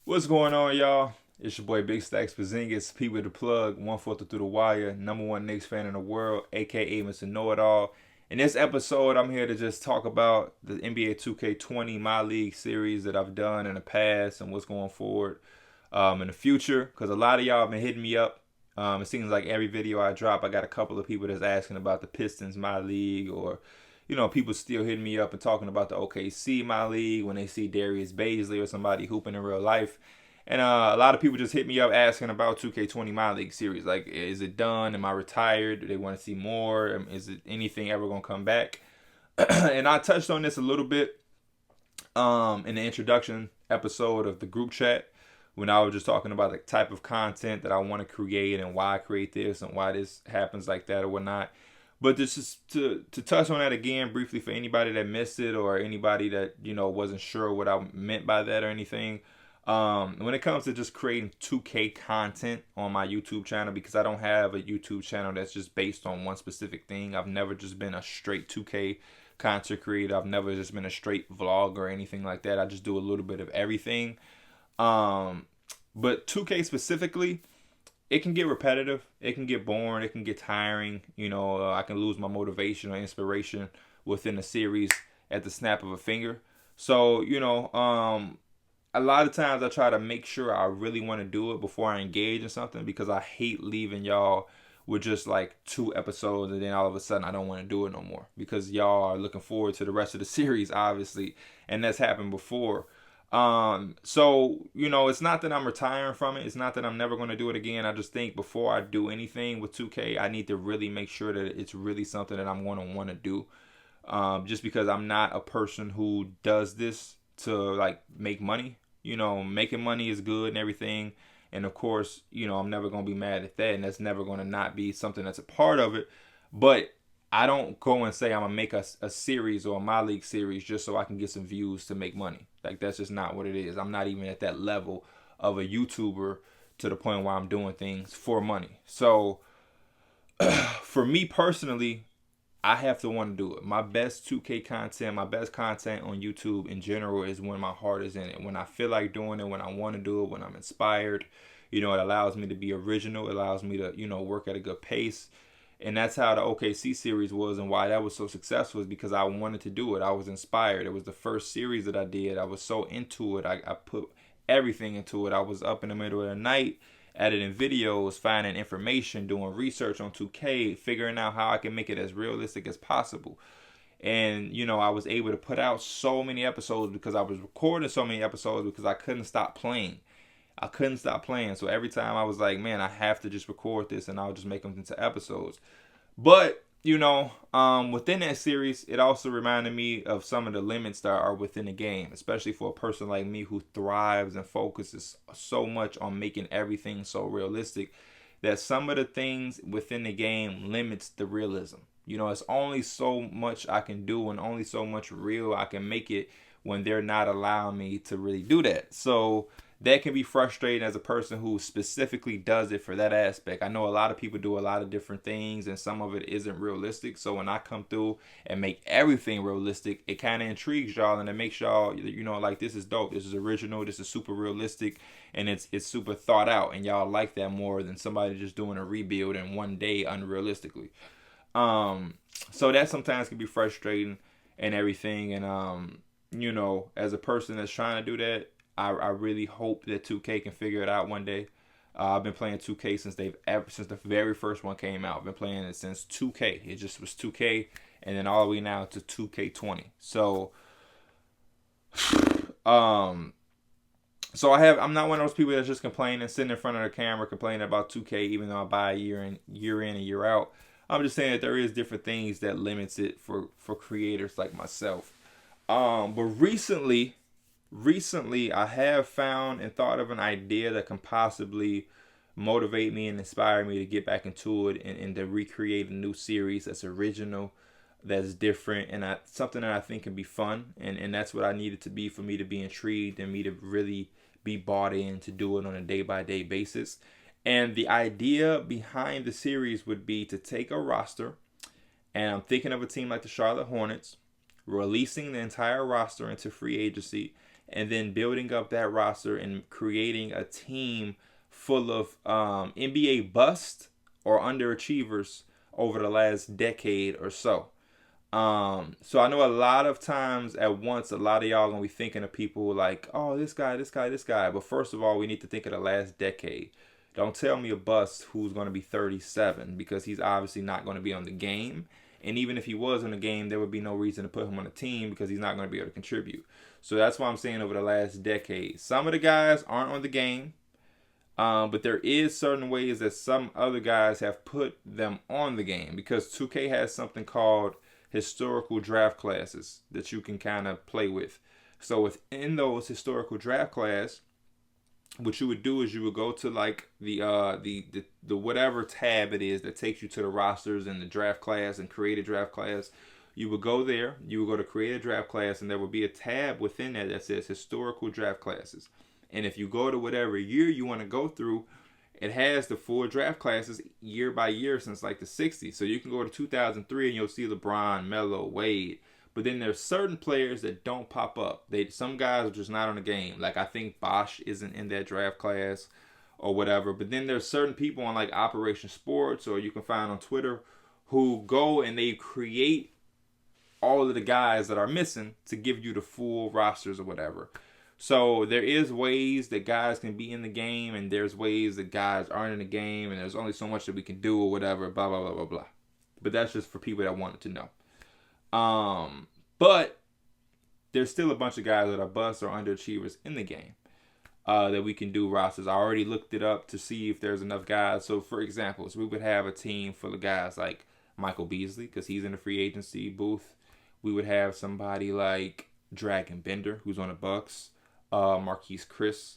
What's going on, y'all? It's your boy Big Stacks Porzingis, P with the plug, 1/4 through the wire, number one Knicks fan in the world, aka Mr. Know It All. In this episode, I'm here to just talk about the NBA 2K20 My League series that I've done in the past and what's going forward in the future. Because a lot of y'all have been hitting me up. It seems like every video I drop, I got a couple of people that's asking about the Pistons My League, or people still hitting me up and talking about the OKC My League when they see Darius Baisley or somebody hooping in real life. And a lot of people just hit me up asking about 2K20 My League series. Like, is it done? Am I retired? Do they want to see more? Is it anything ever going to come back? And I touched on this a little bit in the introduction episode of the group chat when I was just talking about the type of content that I want to create and why I create this and why this happens like that or whatnot. But just to touch on that again briefly for anybody that missed it or anybody that wasn't sure what I meant by that or anything. When it comes to just creating 2K content on my YouTube channel, because I don't have a YouTube channel that's just based on one specific thing. I've never just been a straight 2K content creator. I've never just been a straight vlog or anything like that. I just do a little bit of everything. But 2K specifically, it can get repetitive. It can get boring. It can get tiring. I can lose my motivation or inspiration within a series at the snap of a finger. So, a lot of times I try to make sure I really want to do it before I engage in something, because I hate leaving y'all with just like 2 episodes and then all of a sudden I don't want to do it no more, because y'all are looking forward to the rest of the series, obviously, and that's happened before. So it's not that I'm retiring from it. It's not that I'm never going to do it again. I just think before I do anything with 2K, I need to really make sure that it's really something that I'm going to want to do. Just because I'm not a person who does this to like make money. Making money is good and everything. And of course, I'm never going to be mad at that. And that's never going to not be something that's a part of it. But I don't go and say I'm going to make a series or a My League series just so I can get some views to make money. Like, that's just not what it is. I'm not even at that level of a YouTuber to the point where I'm doing things for money. So for me personally, I have to want to do it. My best 2K content, my best content on YouTube in general is when my heart is in it. When I feel like doing it, when I want to do it, when I'm inspired. It allows me to be original. It allows me to, work at a good pace. And that's how the OKC series was, and why that was so successful is because I wanted to do it. I was inspired. It was the first series that I did. I was so into it. I put everything into it. I was up in the middle of the night editing videos, finding information, doing research on 2K, figuring out how I can make it as realistic as possible. And, I was able to put out so many episodes because I was recording so many episodes because I couldn't stop playing. I couldn't stop playing. So every time I was like, man, I have to just record this and I'll just make them into episodes. But, within that series, it also reminded me of some of the limits that are within the game, especially for a person like me who thrives and focuses so much on making everything so realistic, that some of the things within the game limits the realism. It's only so much I can do and only so much real I can make it when they're not allowing me to really do that. So that can be frustrating as a person who specifically does it for that aspect. I know a lot of people do a lot of different things and some of it isn't realistic. So when I come through and make everything realistic, it kind of intrigues y'all and it makes y'all, like, this is dope. This is original. This is super realistic and it's super thought out. And y'all like that more than somebody just doing a rebuild in one day unrealistically. So that sometimes can be frustrating and everything. And, as a person that's trying to do that, I really hope that 2K can figure it out one day. I've been playing 2K since the very first one came out. I've been playing it since 2K. It just was 2K, and then all the way now to 2K20. So, um, I'm not one of those people that's just complaining, sitting in front of the camera complaining about 2K, even though I buy year in and year out. I'm just saying that there is different things that limits it for creators like myself. But recently I have found and thought of an idea that can possibly motivate me and inspire me to get back into it and to recreate a new series that's original, that's different, and something that I think can be fun. And that's what I need it to be for me to be intrigued and me to really be bought in to do it on a day-by-day basis. And the idea behind the series would be to take a roster, and I'm thinking of a team like the Charlotte Hornets, releasing the entire roster into free agency and then building up that roster and creating a team full of NBA bust or underachievers over the last decade or so. So I know a lot of times at once, a lot of y'all gonna be thinking of people like, oh, this guy, this guy, this guy. But first of all, we need to think of the last decade. Don't tell me a bust who's gonna be 37 because he's obviously not gonna be on the game. And even if he was on the game, there would be no reason to put him on the team because he's not gonna be able to contribute. So that's why I'm saying over the last decade, some of the guys aren't on the game. But there is certain ways that some other guys have put them on the game because 2K has something called historical draft classes that you can kind of play with. So within those historical draft class, what you would do is you would go to like the whatever tab it is that takes you to the rosters and the draft class and create a draft class. You would go there, you would go to create a draft class, and there would be a tab within that says historical draft classes. And if you go to whatever year you want to go through, it has the full draft classes year by year since like the 60s. So you can go to 2003 and you'll see LeBron, Melo, Wade. But then there's certain players that don't pop up. Some guys are just not on the game. Like I think Bosch isn't in that draft class or whatever. But then there's certain people on like Operation Sports or you can find on Twitter who go and they create all of the guys that are missing to give you the full rosters or whatever. So there is ways that guys can be in the game, and there's ways that guys aren't in the game, and there's only so much that we can do or whatever, blah, blah, blah, blah, blah. But that's just for people that wanted to know. But there's still a bunch of guys that are busts or underachievers in the game that we can do rosters. I already looked it up to see if there's enough guys. So, for example, we would have a team full of guys like Michael Beasley, because he's in the free agency booth. We would have somebody like Dragon Bender, who's on the Bucks. Marquise Chris.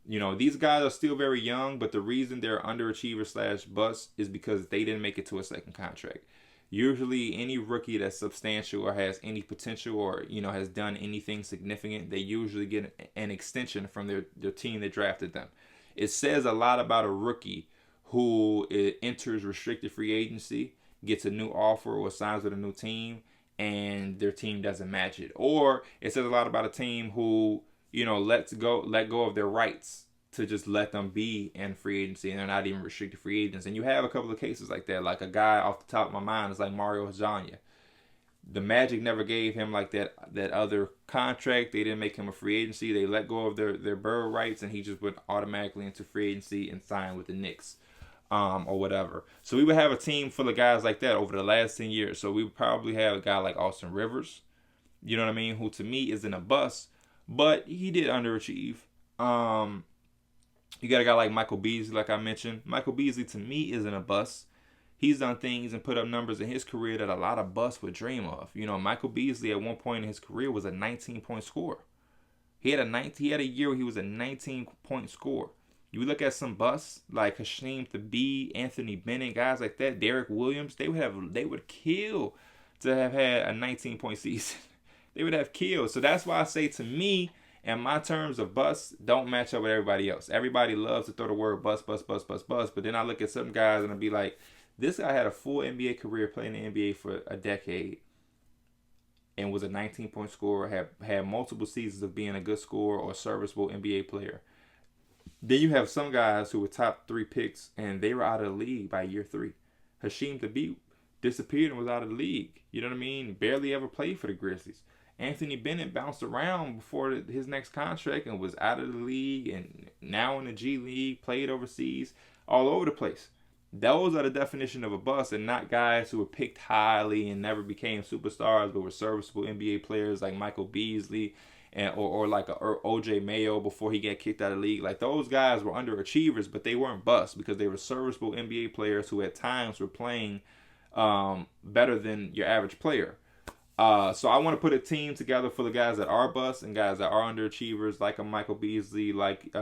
You know, these guys are still very young, but the reason they're underachievers / bust is because they didn't make it to a second contract. Usually any rookie that's substantial or has any potential or, you know, has done anything significant, they usually get an extension from their team that drafted them. It says a lot about a rookie who enters restricted free agency, gets a new offer or signs with a new team, and their team doesn't match it. Or it says a lot about a team who, you know, let go of their rights to just let them be in free agency and they're not even restricted free agents. And you have a couple of cases like that. Like a guy off the top of my mind is like Mario Hezonja. The Magic never gave him like that other contract. They didn't make him a free agency. They let go of their bird rights and he just went automatically into free agency and signed with the Knicks or whatever. So we would have a team full of guys like that over the last 10 years. So we would probably have a guy like Austin Rivers, you know what I mean, who to me isn't a bust, but he did underachieve. You got a guy like Michael Beasley, like I mentioned. Michael Beasley, to me, isn't a bust. He's done things and put up numbers in his career that a lot of busts would dream of. You know, Michael Beasley at one point in his career was a 19-point scorer. He had a year where he was a 19-point scorer. You look at some busts like Hasheem Thabeet, Anthony Bennett, guys like that, Derek Williams, they would kill to have had a 19-point season. They would have killed. So that's why I say, to me, and my terms of bust don't match up with everybody else. Everybody loves to throw the word bust. But then I look at some guys and I'll be like, this guy had a full NBA career playing in the NBA for a decade and was a 19-point scorer, had multiple seasons of being a good scorer or serviceable NBA player. Then you have some guys who were top 3 picks and they were out of the league by year 3. Hasheem Thabeet disappeared and was out of the league. You know what I mean? Barely ever played for the Grizzlies. Anthony Bennett bounced around before his next contract and was out of the league and now in the G League, played overseas, all over the place. Those are the definition of a bust, and not guys who were picked highly and never became superstars but were serviceable NBA players like Michael Beasley or like OJ Mayo before he got kicked out of the league. Like, those guys were underachievers, but they weren't busts because they were serviceable NBA players who at times were playing better than your average player. So I want to put a team together full of guys that are busts and guys that are underachievers, like a Michael Beasley, like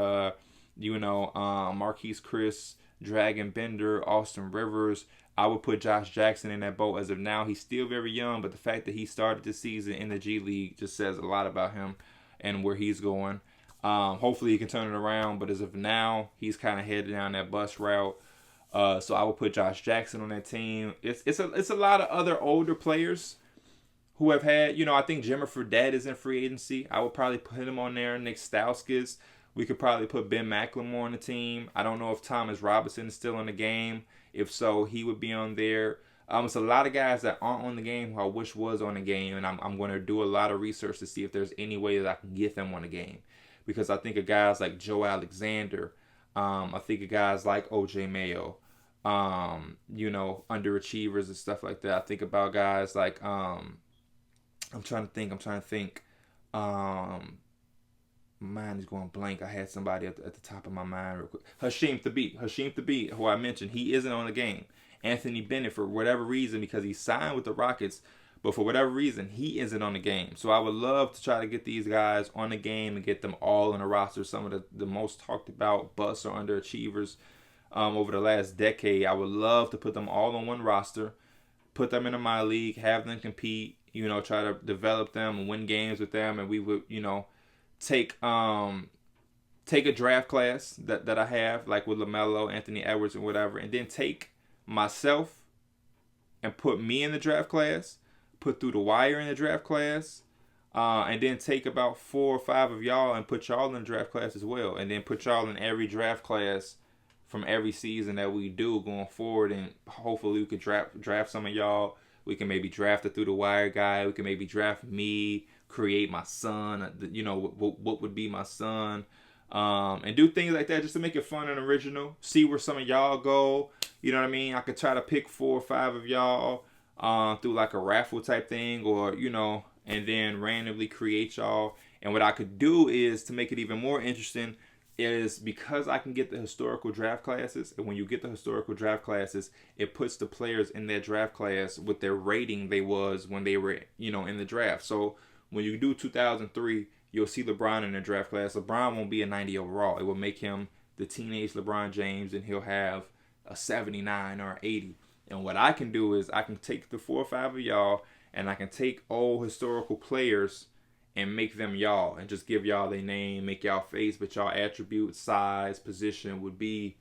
Marquise Chris, Dragon Bender, Austin Rivers. I would put Josh Jackson in that boat. As of now, he's still very young, but the fact that he started the season in the G League just says a lot about him and where he's going. Hopefully he can turn it around, but as of now, he's kind of headed down that bust route. So I would put Josh Jackson on that team. It's a lot of other older players who have had, I think Jimmer Fredette is in free agency. I would probably put him on there. Nick Stauskas. We could probably put Ben McLemore on the team. I don't know if Thomas Robinson is still in the game. If so, he would be on there. It's a lot of guys that aren't on the game who I wish was on the game, and I'm going to do a lot of research to see if there's any way that I can get them on the game. Because I think of guys like Joe Alexander. I think of guys like OJ Mayo. Underachievers and stuff like that. I think about guys like I'm trying to think. My mind is going blank. I had somebody at the top of my mind real quick. Hasheem Thabit, who I mentioned, he isn't on the game. Anthony Bennett, for whatever reason, because he signed with the Rockets, but for whatever reason, he isn't on the game. So I would love to try to get these guys on the game and get them all on a roster. Some of the most talked about busts or underachievers over the last decade. I would love to put them all on one roster, put them in a my league, have them compete, try to develop them and win games with them, and we would, take a draft class that I have, like with LaMelo, Anthony Edwards, and whatever, and then take myself and put me in the draft class, put Through the Wire in the draft class, and then take about 4 or 5 of y'all and put y'all in the draft class as well, and then put y'all in every draft class from every season that we do going forward, and hopefully we could draft some of y'all. We can maybe draft a Through the Wire guy. We can maybe draft me, create my son, what would be my son, and do things like that just to make it fun and original. See where some of y'all go. You know what I mean? I could try to pick 4 or 5 of y'all through like a raffle type thing, or and then randomly create y'all. And what I could do is, to make it even more interesting, is because I can get the historical draft classes, and when you get the historical draft classes, it puts the players in their draft class with their rating they was when they were in the draft. So when you do 2003, you'll see LeBron in the draft class. LeBron won't be a 90 overall. It will make him the teenage LeBron James, and he'll have a 79 or 80. And what I can do is I can take the 4 or 5 of y'all, and I can take old historical players and make them y'all, and just give y'all their name, make y'all face, but y'all attribute, size, position would be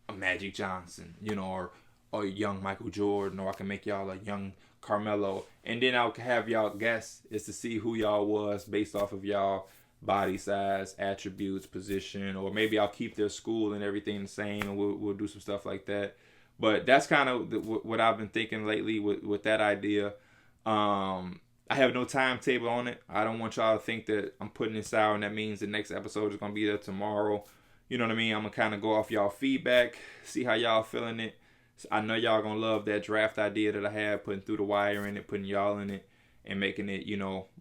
a Magic Johnson, or a young Michael Jordan, or I can make y'all a young Carmelo, and then I'll have y'all guess is to see who y'all was based off of y'all body size, attributes, position, or maybe I'll keep their school and everything the same, and we'll do some stuff like that. But that's kind of what I've been thinking lately with that idea. I have no timetable on it. I don't want y'all to think that I'm putting this out and that means the next episode is going to be there tomorrow. You know what I mean? I'm going to kind of go off y'all feedback, see how y'all feeling it. I know y'all going to love that draft idea that I had, putting Through the Wire in it, putting y'all in it, and making it,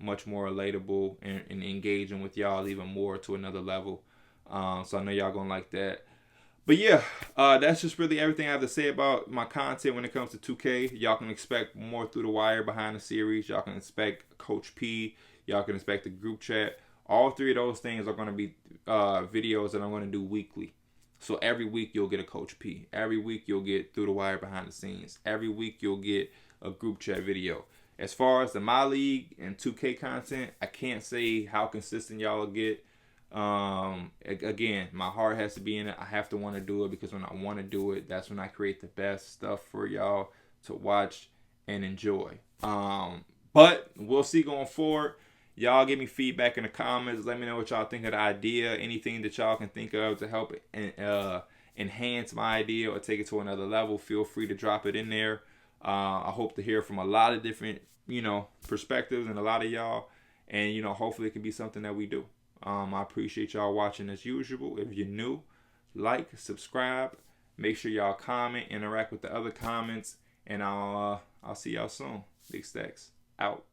much more relatable and engaging with y'all even more to another level. So I know y'all going to like that. But yeah, that's just really everything I have to say about my content when it comes to 2K. Y'all can expect more Through the Wire behind the series. Y'all can expect Coach P. Y'all can expect the group chat. All 3 of those things are going to be videos that I'm going to do weekly. So every week you'll get a Coach P. Every week you'll get Through the Wire behind the scenes. Every week you'll get a group chat video. As far as the My League and 2K content, I can't say how consistent y'all will get. Again, my heart has to be in it. I have to want to do it, because when I want to do it, that's when I create the best stuff for y'all to watch and enjoy. But we'll see going forward. Y'all give me feedback in the comments. Let me know what y'all think of the idea. Anything that y'all can think of to help enhance my idea or take it to another level, feel free to drop it in there. I hope to hear from a lot of different, perspectives and a lot of y'all. And, hopefully it can be something that we do. I appreciate y'all watching as usual. If you're new, like, subscribe. Make sure y'all comment, interact with the other comments, and I'll see y'all soon. Big Stacks out.